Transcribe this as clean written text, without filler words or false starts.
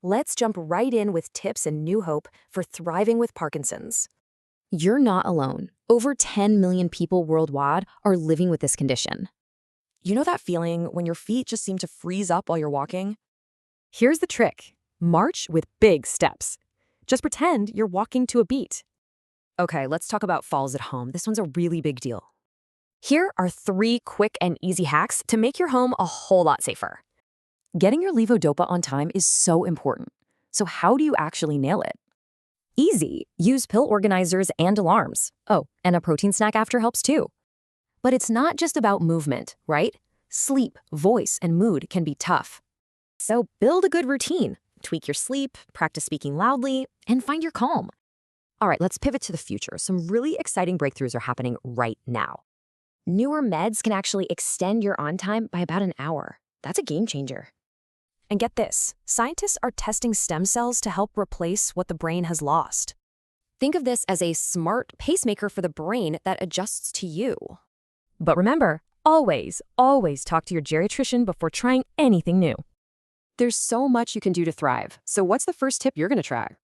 Let's jump right in with tips and new hope for thriving with Parkinson's. You're not alone. Over 10 million people worldwide are living with this condition. You know that feeling when your feet just seem to freeze up while you're walking? Here's the trick. March with big steps. Just pretend you're walking to a beat. Okay, let's talk about falls at home. This one's a really big deal. Here are 3 quick and easy hacks to make your home a whole lot safer. Getting your levodopa on time is so important. So how do you actually nail it? Easy. Use pill organizers and alarms. Oh, and a protein snack after helps too. But it's not just about movement, right? Sleep, voice, and mood can be tough. So build a good routine. Tweak your sleep, practice speaking loudly, and find your calm. All right, let's pivot to the future. Some really exciting breakthroughs are happening right now. Newer meds can actually extend your on time by about an hour. That's a game changer. And get this, scientists are testing stem cells to help replace what the brain has lost. Think of this as a smart pacemaker for the brain that adjusts to you. But remember, always talk to your geriatrician before trying anything new. There's so much you can do to thrive. So what's the first tip you're going to try?